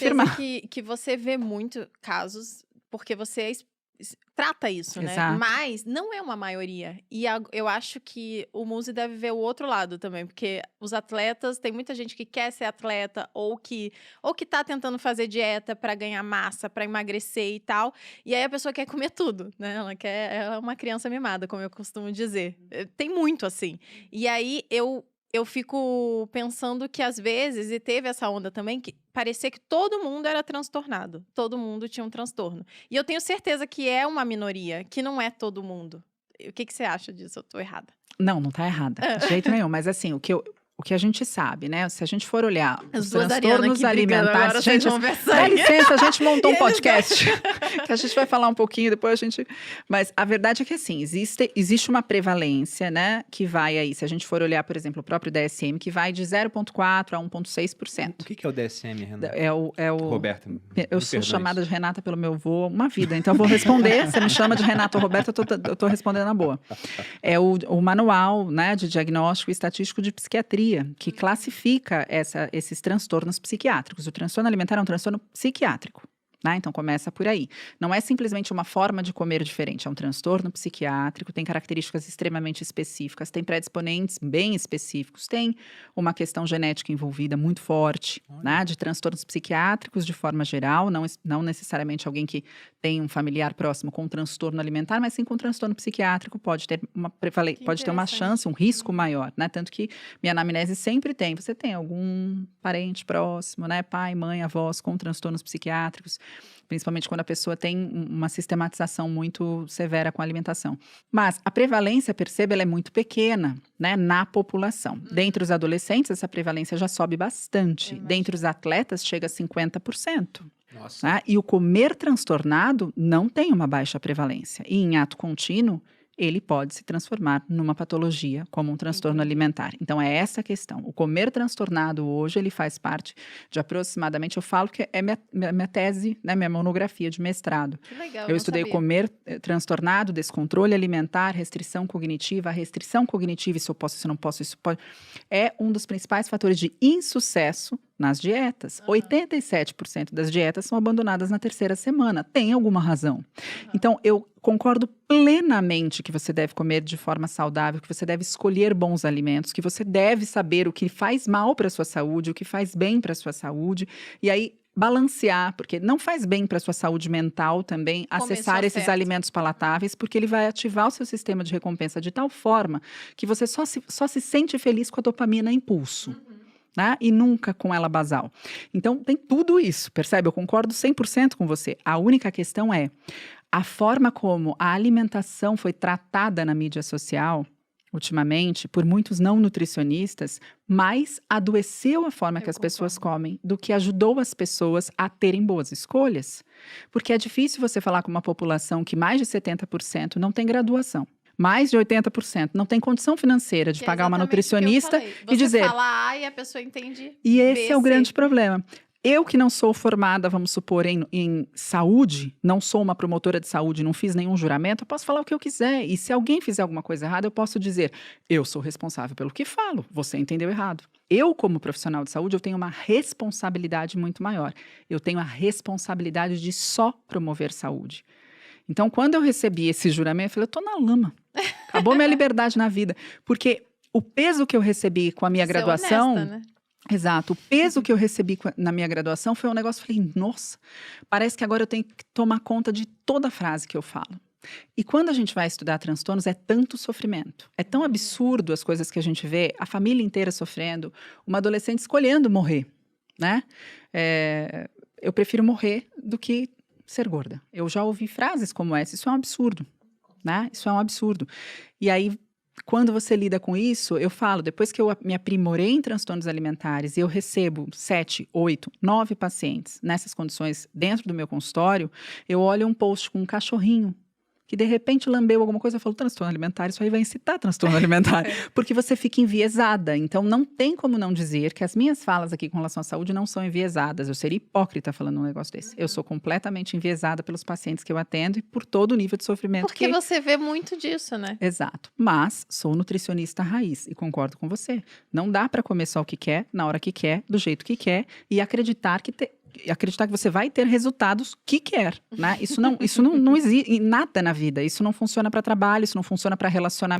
certeza que você vê muito casos, porque você trata isso, né? Exato. Mas não é uma maioria. E eu acho que o Muzi deve ver o outro lado também, porque os atletas, tem muita gente que quer ser atleta ou que tá tentando fazer dieta para ganhar massa, para emagrecer e tal. E aí a pessoa quer comer tudo, né? Ela é uma criança mimada, como eu costumo dizer. Tem muito assim. E aí eu fico pensando que às vezes, e teve essa onda também, que parecia que todo mundo era transtornado. Todo mundo tinha um transtorno. E eu tenho certeza que é uma minoria, que não é todo mundo. O que você acha disso? Eu tô errada? Não, não tá errada, de jeito nenhum. Mas assim, o que a gente sabe, né? Se a gente for olhar os transtornos alimentares... Gente, dá licença, a gente montou um podcast que a gente vai falar um pouquinho, depois a gente... Mas a verdade é que, assim, existe uma prevalência, né? Que vai aí, se a gente for olhar, por exemplo, o próprio DSM, que vai de 0,4% a 1,6%. O que é o DSM, Renata? É o... Roberta, eu sou chamada de Renata pelo meu avô uma vida, então eu vou responder. Você me chama de Renata ou Roberta, eu tô respondendo na boa. É o manual, né, de diagnóstico estatístico de psiquiatria, que classifica esses transtornos psiquiátricos. O transtorno alimentar é um transtorno psiquiátrico. Né? Então, começa por aí. Não é simplesmente uma forma de comer diferente, é um transtorno psiquiátrico, tem características extremamente específicas, tem predisponentes bem específicos, tem uma questão genética envolvida muito forte, né? De transtornos psiquiátricos de forma geral, não necessariamente alguém que tem um familiar próximo com transtorno alimentar, mas sim com transtorno psiquiátrico pode ter uma chance, um risco maior, né? Tanto que minha anamnese sempre tem, você tem algum parente próximo, né? Pai, mãe, avós com transtornos psiquiátricos, principalmente quando a pessoa tem uma sistematização muito severa com a alimentação. Mas a prevalência, perceba, ela é muito pequena, né, na população. Dentre os adolescentes, essa prevalência já sobe bastante. Dentre os atletas, chega a 50%. Nossa. Né? E o comer transtornado não tem uma baixa prevalência. E em ato contínuo, ele pode se transformar numa patologia, como um transtorno alimentar. Então, é essa a questão. O comer transtornado hoje, ele faz parte de aproximadamente, eu falo que é minha tese, né, minha monografia de mestrado. Que legal, eu estudei sabia. comer transtornado, descontrole alimentar, restrição cognitiva. A restrição cognitiva, isso eu posso, isso eu não posso, isso pode... É um dos principais fatores de insucesso nas dietas. 87% das dietas são abandonadas na terceira semana. Tem alguma razão. Então, eu concordo plenamente que você deve comer de forma saudável, que você deve escolher bons alimentos, que você deve saber o que faz mal para a sua saúde, o que faz bem para a sua saúde. E aí, balancear, porque não faz bem para a sua saúde mental também acessar esses alimentos palatáveis, porque ele vai ativar o seu sistema de recompensa de tal forma que você só se sente feliz com a dopamina impulso. Né? E nunca com ela basal. Então, tem tudo isso, percebe? Eu concordo 100% com você. A única questão é a forma como a alimentação foi tratada na mídia social, ultimamente, por muitos não nutricionistas, mais adoeceu a forma que as pessoas comem do que ajudou as pessoas a terem boas escolhas. Porque é difícil você falar com uma população que mais de 70% não tem graduação. Mais de 80% não tem condição financeira de pagar uma nutricionista e dizer... Você fala A e a pessoa entende E esse B, é o C. grande problema. Eu que não sou formada, vamos supor, em saúde, não sou uma promotora de saúde, não fiz nenhum juramento, eu posso falar o que eu quiser. E se alguém fizer alguma coisa errada, eu posso dizer, eu sou responsável pelo que falo, você entendeu errado. Eu, como profissional de saúde, eu tenho uma responsabilidade muito maior. Eu tenho a responsabilidade de só promover saúde. Então, quando eu recebi esse juramento, eu falei, eu tô na lama. Acabou minha liberdade na vida. Porque o peso que eu recebi com a minha graduação... honesta, né? Exato. O peso que eu recebi na minha graduação foi um negócio, falei, nossa, parece que agora eu tenho que tomar conta de toda a frase que eu falo. E quando a gente vai estudar transtornos, é tanto sofrimento. É tão absurdo as coisas que a gente vê, a família inteira sofrendo, uma adolescente escolhendo morrer, né? Eu prefiro morrer do que ser gorda. Eu já ouvi frases como essa, isso é um absurdo, né? Isso é um absurdo. E aí, quando você lida com isso, eu falo, depois que eu me aprimorei em transtornos alimentares e eu recebo 7, 8, 9 pacientes nessas condições dentro do meu consultório, eu olho um post com um cachorrinho que de repente lambeu alguma coisa e falou, transtorno alimentar, isso aí vai incitar transtorno alimentar, porque você fica enviesada. Então, não tem como não dizer que as minhas falas aqui com relação à saúde não são enviesadas. Eu seria hipócrita falando um negócio desse. Eu sou completamente enviesada pelos pacientes que eu atendo e por todo o nível de sofrimento. Porque você vê muito disso, né? Exato. Mas sou nutricionista raiz e concordo com você. Não dá para comer só o que quer, na hora que quer, do jeito que quer e acreditar que acreditar que você vai ter resultados que quer, né? Isso não existe em nada na vida. Isso não funciona para trabalho, isso não funciona para relacionamento.